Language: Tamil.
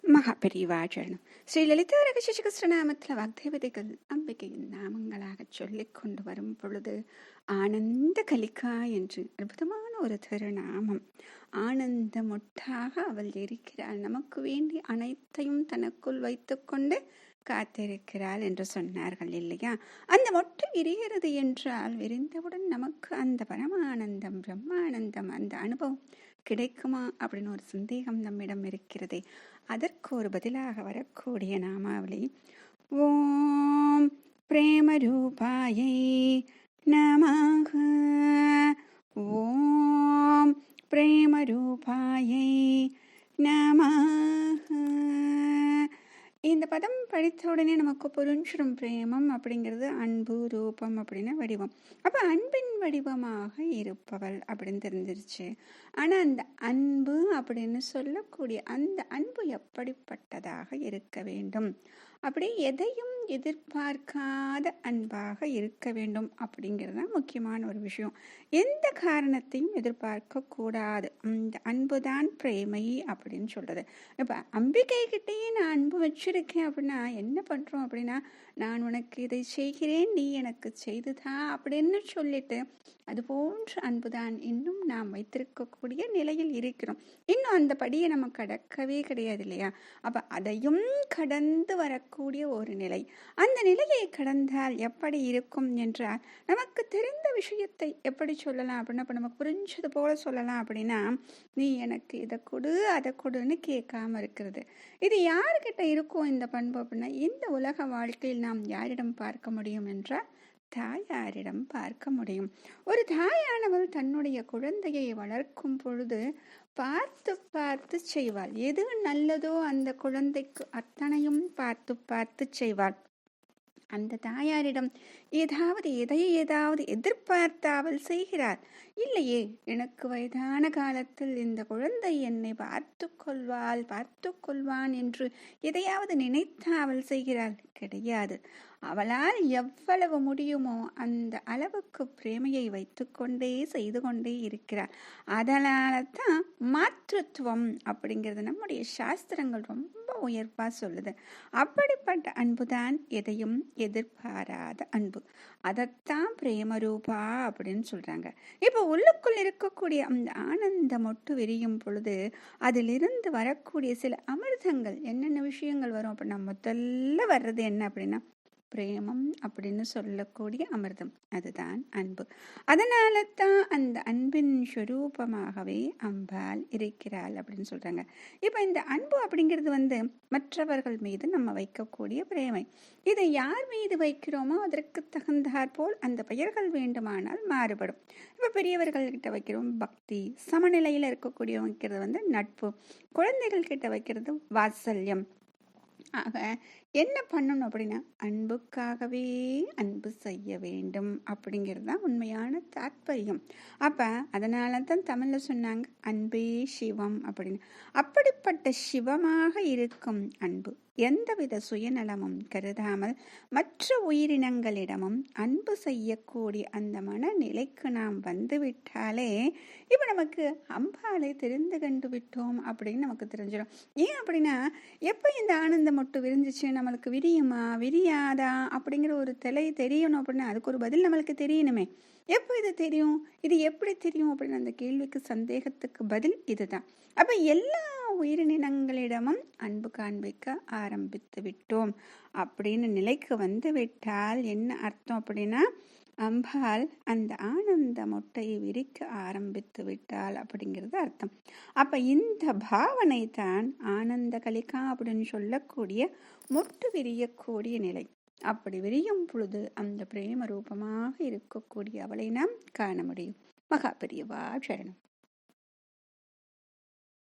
மகாபெரிவாழணும். ஸ்ரீ லலிதா ரகசிகஸ்ரநாமத்தில் வாக்தேவதைகள் அம்பிகையின் நாமங்களாகச் சொல்லிக் கொண்டு வரும் பொழுது ஆனந்த கலிகா என்று அற்புதமான ஒரு திருநாமம். ஆனந்த மொட்டாக அவள் இருக்கிறாள். நமக்கு வேண்டி அனைத்தையும் தனக்குள் வைத்துக்கொண்டு காத்திருக்கிறாள் என்று சொன்னார்கள் இல்லையா? அந்த மொட்டு விரிகிறது என்றால் விரிந்தவுடன் நமக்கு அந்த பரமானந்தம் பிரம்மானந்தம் அந்த அனுபவம் கிடைக்குமா அப்படின்னு ஒரு சந்தேகம் நம்மிடம் இருக்கிறதே. அதற்கு ஒரு பதிலாக வரக்கூடிய நாமாவளி ஓம் பிரேமரூபாயை நமஹ. ஓம் பிரேமரூபாயை நமஹ. இந்த பதம் படித்த உடனே நமக்கு புரிஞ்சிடும். பிரேமம் அப்படிங்கிறது அன்பு, ரூபம் அப்படின்னு வடிவம். அப்போ அன்பின் வடிவமாக இருப்பவள் அப்படின்னு தெரிஞ்சிருச்சு. ஆனால் அந்த அன்பு அப்படின்னு சொல்லக்கூடிய அந்த அன்பு எப்படிப்பட்டதாக இருக்க வேண்டும், அப்படி எதையும் எதிர்பார்க்காத அன்பாக இருக்க வேண்டும் அப்படிங்கிறது தான் முக்கியமான ஒரு விஷயம். எந்த காரணத்தையும் எதிர்பார்க்க கூடாது. அந்த அன்புதான் பிரேமை அப்படின்னு சொல்றது. இப்போ அம்பிகை கிட்டேயே நான் அன்பு வச்சிருக்கேன் அப்படின்னா என்ன பண்றோம் அப்படின்னா, நான் உனக்கு இதை செய்கிறேன், நீ எனக்கு செய்துதா அப்படின்னு சொல்லிட்டு அது போன்ற அன்புதான் இன்னும் நாம் வைத்திருக்கக்கூடிய நிலையில் இருக்கிறோம். இன்னும் அந்த படியை நம்ம கடக்கவே கிடையாது இல்லையா? அப்ப அதையும் கடந்து வரக்கூடிய ஒரு நிலை. அந்த நிலையை கடந்தால் எப்படி இருக்கும் என்றால், நமக்கு தெரிந்த விஷயத்தை எப்படி சொல்லலாம் அப்படின்னா, இப்ப நமக்கு புரிஞ்சது போல சொல்லலாம் அப்படின்னா, நீ எனக்கு இதை கொடு அதை கொடுன்னு கேட்காம இருக்கிறது. இது யாருக்கிட்ட இருக்கும் இந்த பண்பு அப்படின்னா, இந்த உலக வாழ்க்கையில் நாம் யாரிடம் பார்க்க முடியும் என்றால் தாயாரிடம் பார்க்க முடியும். ஒரு தாயானவள் தன்னுடைய குழந்தையை வளர்க்கும் பொழுது பார்த்து பார்த்து செய்வாள். எது நல்லதோ அந்த குழந்தைக்கு அத்தனையும் பார்த்து பார்த்து செய்வாள். அந்த தாயாரிடம் ஏதாவது எதிர்பார்த்து அவள் செய்கிறாள். இல்லையே, எனக்கு வயதான காலத்தில் இந்த குழந்தை என்னை பார்த்து கொள்வான் என்று எதையாவது நினைத்து அவள் செய்கிறாள்? கிடையாது. அவளால் எவ்வளவு முடியுமோ அந்த அளவுக்கு பிரேமையை வைத்துக்கொண்டே செய்து கொண்டே இருக்கிறாள். அதனால தான் மாத்ருத்துவம் அப்படிங்கிறது நம்முடைய சாஸ்திரங்கள் ரொம்ப உயர்வா சொல்லுது. அப்படிப்பட்ட அன்புதான் எதையும் எதிர்பாராத அன்பு. அதைத்தான் பிரேமரூபா அப்படின்னு சொல்றாங்க. இப்போ உள்ளுக்குள் இருக்கக்கூடிய அந்த ஆனந்த மொட்டு விரியும் பொழுது அதிலிருந்து வரக்கூடிய சில அமிர்தங்கள் என்னென்ன விஷயங்கள் வரும் அப்படின்னா, முதல்ல வர்றது என்ன அப்படின்னா பிரேமம் அப்படின்னு சொல்லக்கூடிய அமிர்தம். அதுதான் அன்பு. அதனால தான் அந்த அன்பின் ஸ்வரூபமாகவே அம்பாள் இருக்கிறாள் அப்படின்னு சொல்றாங்க. இப்ப இந்த அன்பு அப்படிங்கிறது மற்றவர்கள் மீது நம்ம வைக்கக்கூடிய பிரேமை. இதை யார் மீது வைக்கிறோமோ அதற்கு தகுந்தாற் போல் அந்த பெயர்கள் வேண்டுமானால் மாறுபடும். இப்ப பெரியவர்கள் கிட்ட வைக்கிறோம் பக்தி, சமநிலையில இருக்கக்கூடியவங்க வைக்கிறது நட்பு, குழந்தைகள் கிட்ட வைக்கிறது வாத்சல்யம். ஆக என்ன பண்ணணும் அப்படின்னா, அன்புக்காகவே அன்பு செய்ய வேண்டும் அப்படிங்கிறது தான் உண்மையான தாற்பயம். அப்ப அதனால தான் தமிழ்ல சொன்னாங்க அன்பே சிவம் அப்படின்னு. அப்படிப்பட்ட சிவமாக இருக்கும் அன்பு எந்தவித சுயநலமும் கருதாமல் மற்ற உயிரினங்களிடமும் அன்பு செய்யக்கூடிய அந்த மனநிலைக்கு நாம் வந்துவிட்டாலே இப்ப நமக்கு அம்பாளை தெரிந்து கண்டு விட்டோம் அப்படின்னு நமக்கு தெரிஞ்சிடும். ஏன் அப்படின்னா, எப்ப இந்த ஆனந்தம் மட்டும் விரிஞ்சிச்சு, நம்மளுக்கு விரியுமா விரியாதா அப்படிங்கிற ஒரு தெலை தெரியணும் அப்படின்னா அதுக்கு ஒரு பதில் நம்மளுக்கு தெரியணுமே. எப்போ இது தெரியும், இது எப்படி தெரியும் அப்படின்னு அந்த கேள்விக்கு சந்தேகத்துக்கு பதில் இதுதான். அப்ப எல்லா உயிரினங்களிடமும் அன்பு காண்பிக்க ஆரம்பித்து விட்டோம் அப்படின்னு நிலைக்கு வந்து விட்டால் என்ன அர்த்தம் அப்படின்னா, அம்பாள் அந்த ஆனந்த மொட்டையை விரிக்க ஆரம்பித்து விட்டாள் அப்படிங்கிறது அர்த்தம். அப்ப இந்த பாவனை தான் ஆனந்த கலிகா அப்படின்னு சொல்லக்கூடிய மொட்டு விரியக்கூடிய நிலை. அப்படி விரியும் பொழுது அந்த பிரேம ரூபமாக இருக்கக்கூடிய அவளை நாம் காண முடியும். மகாபெரியவா சரணம்.